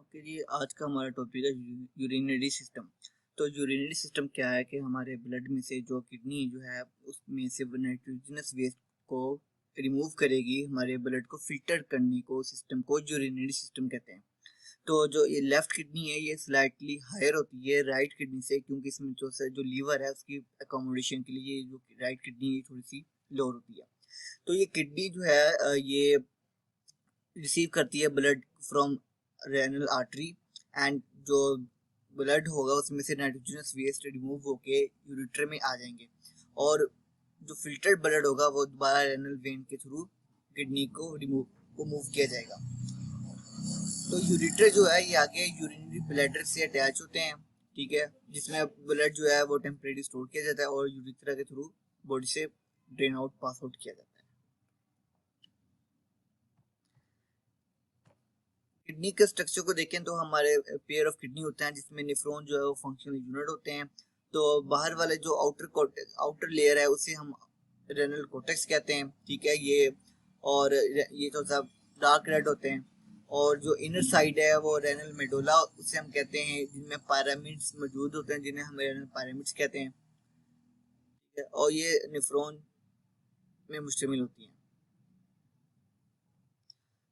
Okay जी, आज का हमारा टॉपिक है यूरिनरी सिस्टम। तो यूरिनरी सिस्टम क्या है कि हमारे ब्लड में से जो किडनी जो है उसमें से नाइट्रोजनस वेस्ट को रिमूव करेगी, हमारे ब्लड को फिल्टर करने को सिस्टम को यूरिनरी सिस्टम कहते हैं। तो जो ये लेफ्ट किडनी है ये स्लाइटली हायर होती है राइट किडनी से, क्योंकि इसमें जो लीवर है उसकी अकोमोडेशन के लिए जो राइट किडनी थोड़ी सी लोअर होती है। तो ये किडनी जो है ये रिसीव करती है blood from renal artery, and जो ब्लड होगा उसमें से नाइट्रोजनस वेस्ट रिमूव होके यूरिटर में आ जाएंगे, और जो फिल्टर्ड ब्लड होगा वो दोबारा रेनल वेन के थ्रू किडनी को मूव किया जाएगा। तो यूरिटर जो है ये आगे यूरिनरी ब्लैडर से अटैच होते हैं, ठीक है, जिसमें ब्लड जो है वो टेम्परेरी स्टोर किया जाता है और यूरिथ्रा के थ्रू बॉडी से ड्रेन आउट पास आउट किया जाता है। किडनी के स्ट्रक्चर को देखें तो हमारे पेयर ऑफ किडनी होते हैं, जिसमें नेफ्रॉन जो है वो फंक्शनल यूनिट होते हैं। तो बाहर वाले जो आउटर लेयर है उसे हम रेनल कोर्टेक्स कहते हैं, ठीक है ये, और ये तो सब डार्क रेड होते हैं। और जो इनर साइड है वो रेनल मेडुला उसे हम कहते हैं, जिनमें पायरामिड्स मौजूद होते हैं जिन्हें हम रेनल पायरामिड्स कहते हैं, ठीक है? और ये नेफ्रॉन में मुश्तमिल होती हैं।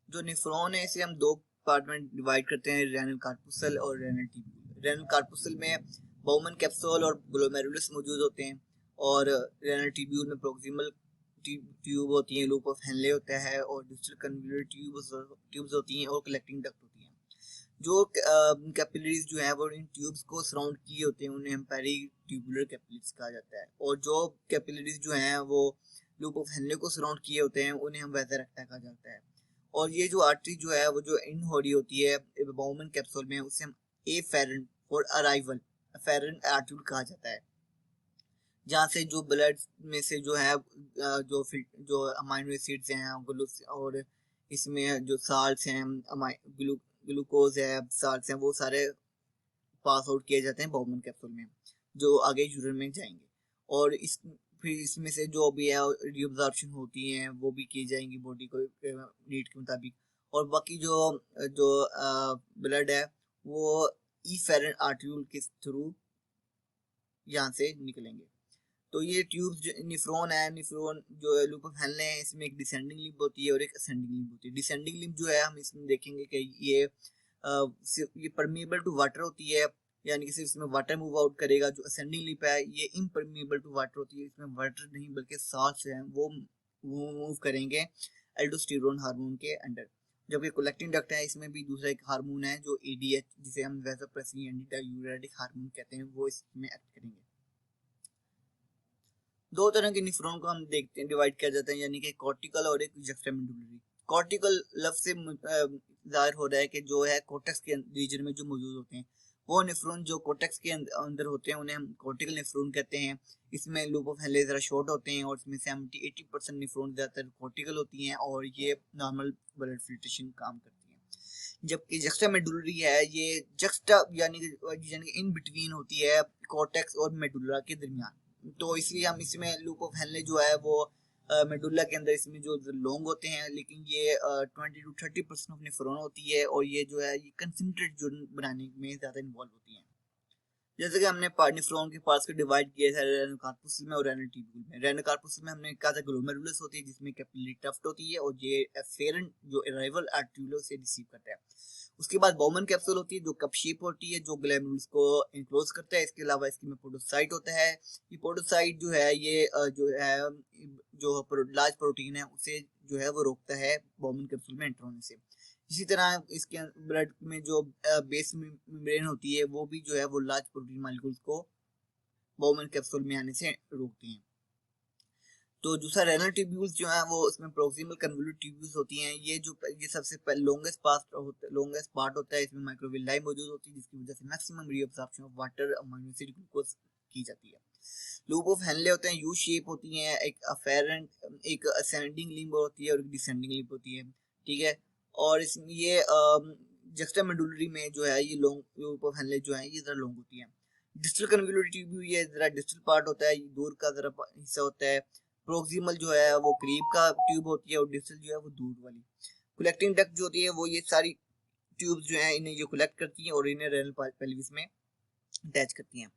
जो नेफ्रॉन है इसे हम दो पार्ट में डिवाइड करते हैं, रेनल कार्पुसल और रेनल ट्यूब्यूल। रेनल कार्पुसल में बाउमन कैप्सूल और ग्लोमेरुलस मौजूद होते हैं, और रेनल ट्यूब्यूल में प्रोक्सिमल ट्यूब होती है, लूप ऑफ हेनले होता है, और डिस्टल कन्वोल्यूट ट्यूब्स होती हैं, और कलेक्टिंग डक्ट होती हैं। जो कैपिलरीज जो है वो इन ट्यूब्स को सराउंड किए होते हैं, उन्हें हम पेरी ट्यूबुलर कैपिलरीज कहा जाता है। और जो कैपिलरीज जो हैं वो लूप ऑफ हेनले को सराउंड किए होते हैं, उन्हें हम वेजर रेक्टा कहा जाता है। और ये जो आर्टरी जो है वो जो इन हो रही होती है बाउमन कैप्सूल में, उसे हम ए फेरन और अराइवल फेरन आर्टरी कहा जाता है, जहाँ से जो ब्लड में से जो है जो अमाइनो एसिड्स हैं और इसमें जो साल्ट्स हैं, ग्लूकोज है, साल्ट्स हैं, वो सारे पास आउट किए जाते हैं बाउमन कैप्सूल में, जो आगे यूरिन में जाएंगे। और फिर इसमें से जो भी है रीअब्जॉर्प्शन होती है वो भी की जाएंगी बॉडी को नीड के मुताबिक। और बाकी जो जो ब्लड है वो ई फेरन आर्ट्यूल के थ्रू यहाँ से निकलेंगे। तो ये ट्यूब्स निफ्रॉन है, निफ्रॉन जो है लूप ऑफ हेनले है, इसमें एक डिसेंडिंग लिंब होती है और एक असेंडिंग लिंब होती है। डिसेंडिंग लिंब जो है हम इसमें देखेंगे कि ये परमिएबल टू वाटर होती है, यानी कि सिर्फ इसमें वाटर मूव आउट करेगा। जो असेंडिंग लिंब है ये इम्परमिएबल टू वाटर होती है, इसमें वाटर नहीं बल्कि साल्ट्स हैं वो मूव करेंगे एल्डोस्टेरोन हार्मोन के अंडर। जबकि कलेक्टिंग डक्ट है, इसमें भी दूसरा एक हार्मोन है जो एडीएच, जिसे हम वैसोप्रेसिन एंटीडायूरेटिक हार्मोन कहते हैं, वो इसमें एक्ट करेंगे। दो तरह के निफ्रॉन को हम देखते हैं डिवाइड किया जाता है, यानी कि कॉर्टिकल और एक जुक्स्टामेडुलरी। कॉर्टिकल लफ्ज से जाहिर हो रहा है कि जो है कोर्टेक्स के रीजन में जो मौजूद होते हैं वो निफ्रॉन जो कोर्टेक्स के अंदर होते हैं उन्हें हम कॉर्टिकल निफ्रॉन कहते हैं। इसमें लूप ऑफ हेनले जरा शॉर्ट होते हैं और इसमें 70-80% निफ्रॉन ज्यादातर कॉर्टिकल होती हैं और ये नॉर्मल ब्लड फिल्ट्रेशन काम करती हैं। जबकि जक्स्टामेडुलरी है ये जक्स्टा यानी इन बिटवीन होती है कॉर्टेक्स और मेडुला के दरमियान। तो इसलिए हम इसमें लूप ऑफ हेनले जो है वो मेडुला के अंदर इसमें जो लॉन्ग होते हैं, लेकिन ये 20-30% ऑफ नेफ्रॉन होती है, और ये जो है ये कंसंट्रेट यूरिन बनाने में ज्यादा इन्वॉल्व होती है। जैसे कि हमने नेफ्रॉन के पार्ट्स को डिवाइड किया था रेनल कार्पुसल में और रेनल ट्यूब्यूल में। रेनल कार्पुसल में हमने कहा था ग्लोमेरुलस होती है जिसमें कैपिलरी टफ्ट होती है, और ये एफेरेंट जो अराइवल आर्ट्यूलो से रिसीव करता है। उसके बाद बाउमन कैप्सूल होती है जो कप शेप होती है, जो ग्लैमेरुलस को इनक्लोज करता है। इसके अलावा इसके में पोडोसाइट होता है। ये पोडोसाइट जो है ये जो है जो लार्ज प्रोटीन है उसे जो है वो रोकता है बाउमन कैप्सूल में एंटर होने से। इसी तरह इसके ब्लड में जो बेस मेम्ब्रेन होती है वो भी जो है वो लार्ज प्रोटीन मॉलिक्यूल्स को बाउमन कैप्सूल में आने से रोकती हैं। तो दूसरा रेनल ट्यूब्यूल्स जो है वो इसमें प्रोक्सिमल कन्वोल्यूट ट्यूब्यूल्स होती हैं। ये सबसे लॉन्गेस्ट पार्ट होता है। इसमें माइक्रोविलाई मौजूद होती है जिसकी वजह से maximum reabsorption of water, amino acid, glucose की जाती है। लूप ऑफ हेनले होते हैं, यू शेप होती हैं, एक अफेरेंट एक असेंडिंग लिंब होती है और एक डिसेंडिंग लिंब होती है, ठीक है। और इसमें ये जक्स्टामेडुलरी में जो है ये लॉन्ग लूप ऑफ हेनले जो है ये जरा लॉन्ग होती है। डिस्टल कन्वोल्यूट ट्यूब्यूल ये जरा डिस्टल पार्ट होता है, ये दूर का जरा हिस्सा होता है। प्रोक्सिमल जो है वो करीब का ट्यूब होती है और डिस्टल जो है वो दूर वाली। कलेक्टिंग डक्ट जो होती है वो ये सारी ट्यूब्स जो है इन्हें ये कलेक्ट करती हैं और इन्हें रेनल पेल्विस में अटैच करती हैं।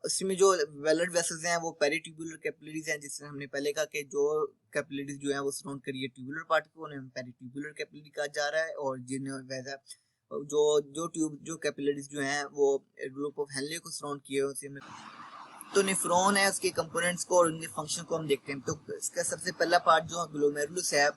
इसमें जो ब्लड वेसल्स हैं वो पेरिट्यूबुलर कैपिलरीज हैं, जिससे हमने पहले कहा कि जो कैपिलरीज जो है वो सराउंड करिए ट्यूबुलर पार्ट को, उन्हें पेरिट्यूबुलर कैपिलरी कहा जा रहा है। और जिन्हें वैसा जो कैपिलरीज जो हैं वो ग्रुप ऑफ हेनले को सराउंड किए हुए। तो नेफ्रॉन है, उसके कंपोनेंट्स को और उनके फंक्शन को हम देखते हैं। तो इसका सबसे पहला पार्ट जो ग्लोमेरुलस है,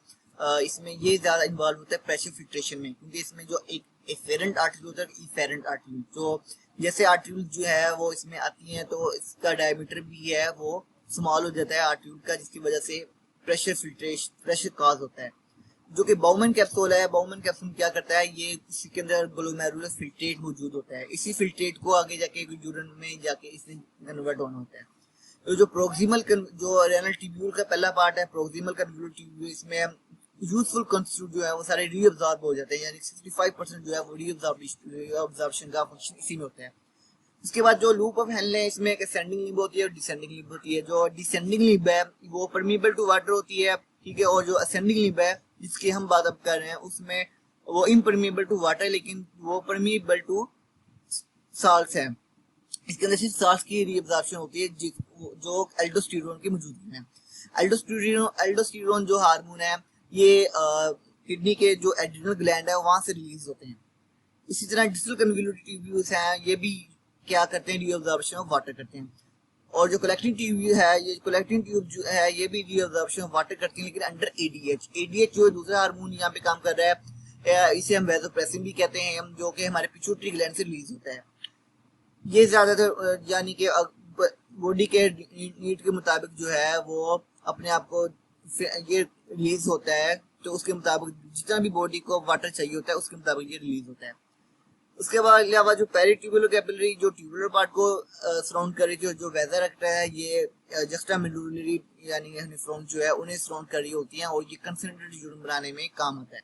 इसमें ये ज्यादा इन्वॉल्व होता है प्रेशर फिल्ट्रेशन में, क्योंकि इसमें जो एक एफेरेंट आर्टरी होता है, इफेरेंट आर्टरी, जो जैसे आर्टरी जो है वो इसमें आती है तो इसका डायमीटर भी है वो स्मॉल हो जाता है आर्टरी का, जिसकी वजह से प्रेशर काज होता है। जो कि बाउमन कैप्सूल है, बाउमन कैप्सूल क्या करता है, ये इसी के अंदर ग्लोमेरुलस फिल्ट्रेट मौजूद होता है। इसी फिल्ट्रेट को आगे जाके यूरिन में जाके इसमें कन्वर्ट होना होता है। तो जो प्रोक्सिमल जो रेनल ट्यूब्यूल का पहला पार्ट है, प्रोक्सिमल कन्वोल्यूल ट्यूब्यूल, इसमें यूजफुल कंस्टिट्यूट जो है वो सारे रीअब्सॉर्ब हो जाते हैं, यानी 65% जो है वो रीअब्सॉर्प्शन का फंक्शन इसी में होता है। उसके बाद जो लूप ऑफ हेनले है, इसमें एक असेंडिंग लिंब होती है और डिसेंडिंग लिंब होती है। जो डिसेंडिंग लिंब है वो परमीबल टू वाटर होती है, ठीक है, और जो असेंडिंग लिंब है जिसकी हम बात अब कर रहे हैं उसमें वो इम्परमीबल टू वाटर, लेकिन वो परमीबल टू साल्ट्स है। इसके अंदर सिर्फ साल्ट्स की रीअब्सॉर्प्शन होती है जो एल्डोस्टेरोन की मौजूदगी में। एल्डोस्टेरोन जो हार्मोन है ये किडनी के जो एड्रिनल ग्लैंड है वहां से रिलीज होते हैं। इसी तरह डिस्टल कन्वोल्यूटेड ट्यूब्यूल्स हैं, ये भी क्या करते हैं, रीअब्सॉर्प्शन ऑफ वाटर करते हैं। और जो कलेक्टिंग ट्यूब है, ये कलेक्टिंग ट्यूब जो है ये भी रीअब्सॉर्प्शन ऑफ वाटर करती है, लेकिन अंडर एडीएच जो दूसरा हार्मोन यहाँ पे काम कर रहा है, इसे हम वैसोप्रेसिन भी कहते हैं, जो कि हमारे पिट्यूटरी ग्लैंड से रिलीज होता है। ये ज्यादातर यानी कि बॉडी के नीड के मुताबिक जो है वो अपने आप को ये रिलीज होता है, तो उसके मुताबिक जितना भी बॉडी को वाटर चाहिए होता है उसके मुताबिक ये रिलीज होता है। उसके बाद अलावा जो पेरिट्यूबुलर कैपिलरी जो ट्यूबुलर पार्ट को सराउंड कर रही थी, जो वेदर रखता है, ये जस्टामेडुलरी यानी नेफ्रॉन जो है उन्हें सराउंड कर रही होती हैं और ये कंसंट्रेटेड यूरिन बनाने में काम आता है।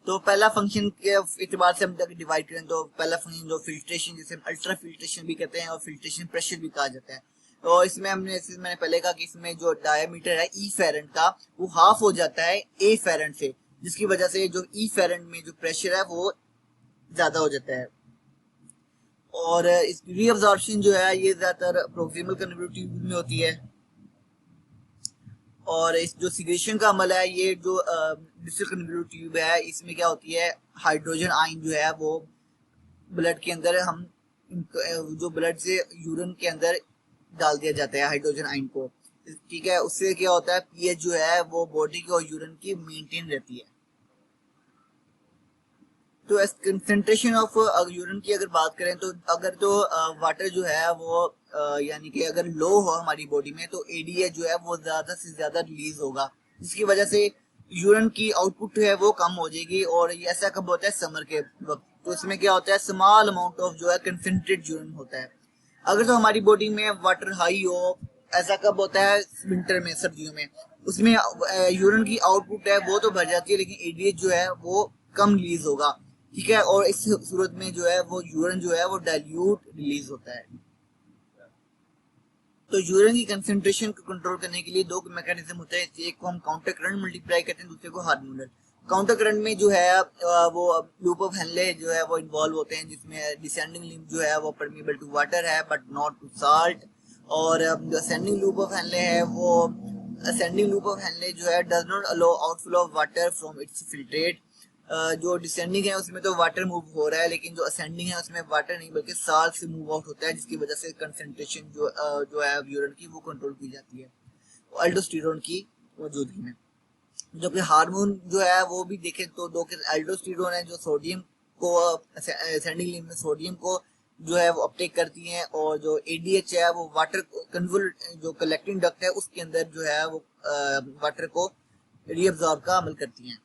तो पहला फंक्शन के एतबार से हम डिवाइड करें तो पहला फंक्शन जो फिल्ट्रेशन, जिसे अल्ट्रा फिल्ट्रेशन भी कहते हैं और फिल्ट्रेशन प्रेशर भी कहा जाता है। तो इसमें मैंने पहले कहा कि इसमें जो डायमीटर है ई फेरेंट का वो हाफ हो जाता है ए फेरेंट से, जिसकी वजह से जो ई फेरेंट में जो प्रेशर है वो ज्यादा हो जाता है। और इस रीअब्सॉर्प्शन जो है ये ज्यादातर प्रोक्सिमल कन्वोल्यूटेड ट्यूब में होती है। और इस जो सिग्रेशन का अमल है, ये जो डिस्टल कन्वोल्यूटेड ट्यूब है, इसमें क्या होती है, हाइड्रोजन आयन जो है वो ब्लड के अंदर हम जो ब्लड से यूरिन के अंदर डाल दिया जाता है हाइड्रोजन आयन को, ठीक है। उससे क्या होता है, पीएच जो है वो बॉडी की और यूरिन की मेंटेन रहती है। तो कंसंट्रेशन ऑफ यूरिन की अगर बात करें तो अगर तो वाटर जो है वो यानी कि अगर लो हो हमारी बॉडी में तो एडीएच जो है वो ज्यादा से ज्यादा रिलीज होगा, जिसकी वजह से यूरिन की आउटपुट है वो कम हो जाएगी। और ये ऐसा कब होता है, समर के वक्त। तो इसमें क्या होता है, स्मॉल अमाउंट ऑफ जो है कंसंट्रेटेड यूरिन होता है। अगर तो हमारी बॉडी में वाटर हाई हो, ऐसा कब होता है, विंटर में, सर्दियों में, उसमें यूरिन की आउटपुट है वो तो भर जाती है, लेकिन एडीएच जो है वो कम रिलीज होगा, ठीक है। और इस सूरत में जो है वो यूरिन जो है वो डाइल्यूट रिलीज होता है। तो यूरिन की कंसंट्रेशन को कंट्रोल करने के लिए दो मैकेनिज्म होते हैं, एक को हम काउंटर करंट मल्टीप्लाई कहते हैं, दूसरे को हार्मोनल। काउंटर करंट में जो है वो लूप ऑफ हेनले जो है वो इन्वॉल्व होते हैं, जिसमें डिसेंडिंग लिंब जो है वो परमीबल टू वाटर है बट नॉट टू साल्ट। और जो असेंडिंग लूप ऑफ हेनले है वो असेंडिंग लूप ऑफ हेनले जो है does not allow outflow of water from its filtrate. जो डिसेंडिंग है उसमें तो वाटर मूव हो रहा है, लेकिन जो असेंडिंग है उसमें वाटर नहीं बल्कि साल्ट से मूव आउट होता है, जिसकी वजह से कंसंट्रेशन जो है यूरिन की वो कंट्रोल की जाती है एल्डोस्टेरोन की मौजूदगी में। जबकि हार्मोन जो है वो भी देखें तो दो एल्डोस्टेरोन है जो सोडियम को असेंडिंग लिंब में सोडियम को जो है वो अपटेक करती हैं, और जो एडीएच है वो वाटर कन्वोल्ट जो कलेक्टिंग डक्ट है उसके अंदर जो है वो वाटर को रीअब्सॉर्ब का अमल करती हैं।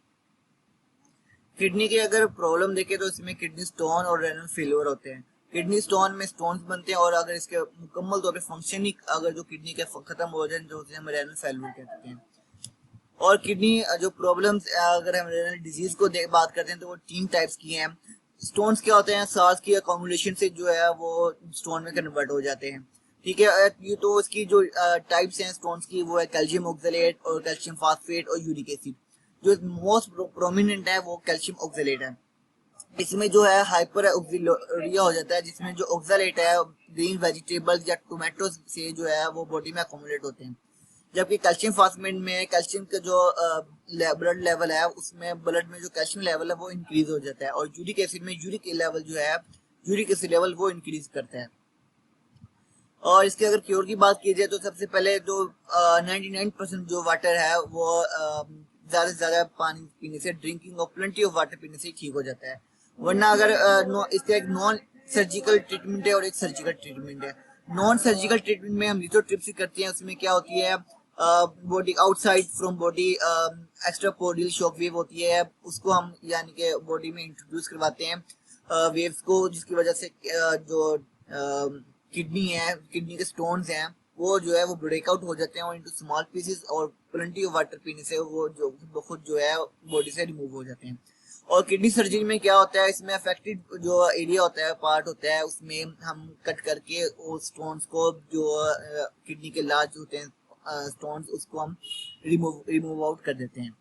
किडनी के अगर प्रॉब्लम देखें तो इसमें किडनी स्टोन और रेनल फेलियर होते हैं। किडनी स्टोन में स्टोन्स बनते हैं और अगर इसके मुकम्मल तौर पे फंक्शनिंग अगर जो किडनी के खत्म हो जाए तो उसे हम रेनल फेलियर कहते हैं। और किडनी जो प्रॉब्लम्स अगर हम रेनल डिजीज को बात करते हैं तो वो 3 टाइप्स की हैं। स्टोन्स क्या होते हैं, सांस की अकोमोडेशन से जो है वो स्टोन में कन्वर्ट हो जाते हैं, ठीक है। ये तो इसकी जो टाइप्स हैं स्टोन्स की वो है कैल्शियम ऑक्सलेट और कैल्शियम फास्फेट और यूरिक एसिड। जो मोस्ट प्रोमिनेंट है वो कैल्शियम ऑक्सलेट है। इसमें जो है हाइपर ऑक्सीलोरिया हो जाता है, जिसमें जो ऑक्सालेट है ग्रीन वेजिटेबल्स या टोमेटो से जो है वो बॉडी में अकोमोडेट होते हैं। जबकि कैल्शियम फास्फेट में कैल्शियम का जो ब्लड लेवल है, उसमें ब्लड में जो कैल्शियम लेवल है वो इंक्रीज हो जाता है, और यूरिक एसिड में यूरिक लेवल जो है, यूरिक एसिड लेवल वो इंक्रीज करता है। और इसके अगर क्योर की बात की जाए तो सबसे पहले जो 99% जो वाटर है वो ज्यादा से ज्यादा पानी पीने से, drinking of plenty of water पीने से ठीक हो जाता है। वरना अगर इसका एक नॉन सर्जिकल ट्रीटमेंट है और एक सर्जिकल ट्रीटमेंट है। नॉन सर्जिकल ट्रीटमेंट में हम लिथोट्रिप्सी करते हैं, उसमें क्या होती है, body outside from body extracorporeal shock wave होती है, उसको हम यानी कि बॉडी में इंट्रोड्यूस करवाते हैं वेव्स को, जिसकी वजह से जो किडनी है, किडनी के स्टोन्स हैं, वो जो है वो ब्रेकआउट हो जाते हैं और इनटू स्मॉल पीसेस, और प्लेंटी ऑफ वाटर पीने से वो जो खुद जो है बॉडी से रिमूव हो जाते हैं। और किडनी सर्जरी में क्या होता है, इसमें अफेक्टेड जो एरिया होता है, पार्ट होता है, उसमें हम कट करके वो स्टोन्स को, जो किडनी के लार्ज होते हैं स्टोन्स, उसको हम रिमूव आउट कर देते हैं।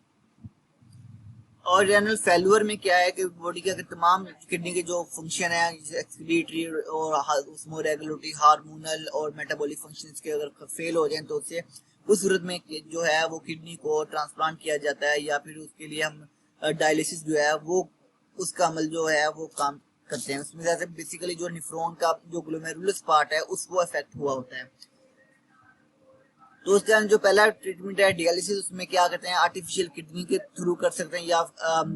और रेनल फेल्यूर में क्या है कि बॉडी के अगर तमाम किडनी के जो फंक्शन है, एक्सक्रीटरी और रेगुलेटरी, हार्मोनल और मेटाबॉलिक फंक्शंस के अगर फेल हो जाएं, तो उससे उस सूरत में जो है वो किडनी को ट्रांसप्लांट किया जाता है, या फिर उसके लिए हम डायलिसिस जो है वो, उसका अमल जो है वो काम करते हैं। उसमें जैसे बेसिकली जो निफ्रॉन का जो ग्लोमेरुलस पार्ट है उसको अफेक्ट हुआ होता है। तो उसका जो पहला ट्रीटमेंट है डायलिसिस, उसमें क्या करते हैं, आर्टिफिशियल किडनी के थ्रू कर सकते हैं, या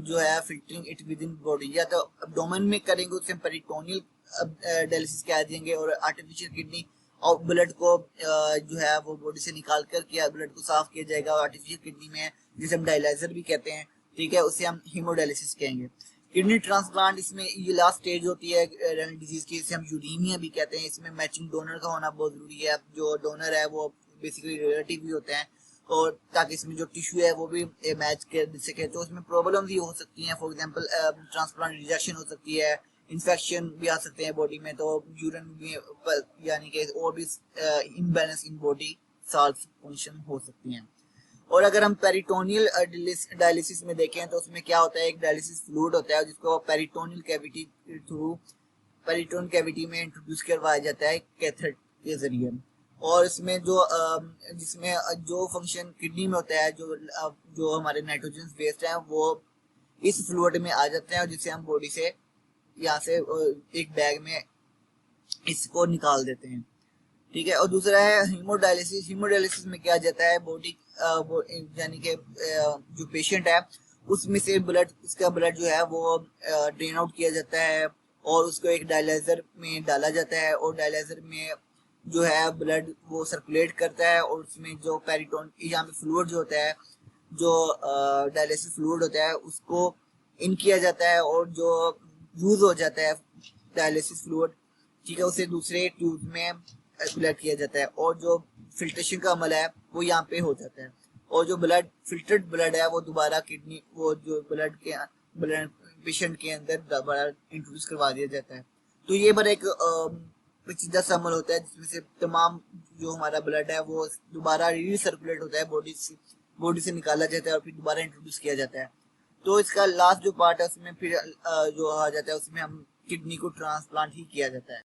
जो है filtering it with in body, या तो एब्डोमेन में करेंगे, उससे पेरिटोनियल डायलिसिस कह देंगे, और आर्टिफिशियल किडनी और ब्लड को जो है वो बॉडी से निकाल कर के ब्लड को साफ किया जाएगा, और आर्टिफिशियल किडनी में जिसे हम डायलाइजर भी कहते हैं, ठीक है, उसे हम हीमोडायलिसिस कहेंगे। किडनी ट्रांसप्लांट, इसमें ये लास्ट स्टेज होती है रेनल डिजीज की, इसे हम यूरेनिया भी कहते हैं। इसमें मैचिंग डोनर का होना बहुत जरूरी है। जो डोनर है वो बेसिकली रिलेटिव भी होते हैं, और ताकि इसमें जो टिश्यू है वो भी मैच कर सके। तो इसमें प्रॉब्लम भी हो सकती हैं, फॉर एग्जांपल ट्रांसप्लांट रिजेक्शन हो सकती है, इन्फेक्शन भी आ सकते हैं बॉडी में, तो यूरिन में यानी कि और भी imbalance in body salt function हो सकती हैं। और अगर हम पेरिटोनियल डायलिसिस में देखें तो उसमें क्या होता है, एक डायलिसिस फ्लूइड होता है जिसको पेरिटोनियल कैविटी थ्रू पेरिटोन कैविटी में इंट्रोड्यूस करवाया जाता है कैथेटर के जरिए। और इसमें जो जिसमें जो फंक्शन किडनी में होता है, जो हमारे नाइट्रोजन वेस्ट हैं वो इस फ्लूइड में आ जाते हैं, और जिसे हम बॉडी से यहाँ से एक बैग में इसको निकाल देते हैं, ठीक है। और दूसरा है हीमोडायलिसिस। हीमोडायलिसिस में क्या जाता है, बॉडी यानी कि जो पेशेंट है उसमें से ब्लड, उसका ब्लड जो है वो ड्रेन आउट किया जाता है, और उसको एक डायलाइजर में डाला जाता है, और डायलाइजर में जो है ब्लड वो सर्कुलेट करता है, और उसमें जो पेरिटोन यहाँ पे फ्लूइड जो होता है, जो डायलिसिस फ्लूइड होता है, उसको इन किया जाता है, और जो यूज हो जाता है डायलिसिस फ्लूइड, ठीक है, उसे दूसरे ट्यूब में सर्कुलेट किया जाता है, और जो फिल्ट्रेशन का अमल है वो यहाँ पे हो जाता है, और जो ब्लड फिल्टर्ड ब्लड है वो दोबारा किडनी, वो जो ब्लड पेशेंट के अंदर दोबारा इंट्रोड्यूस करवा दिया जाता है। तो ये बड़ा एक पेचीदा सा अमल होता है, जिसमें से तमाम जो हमारा ब्लड है वो दोबारा रीसर्कुलेट होता है, बॉडी से निकाला जाता है और फिर दोबारा इंट्रोड्यूस किया जाता है। तो इसका लास्ट जो पार्ट है उसमें फिर जो आ जाता है, उसमें हम किडनी को ट्रांसप्लांट ही किया जाता है।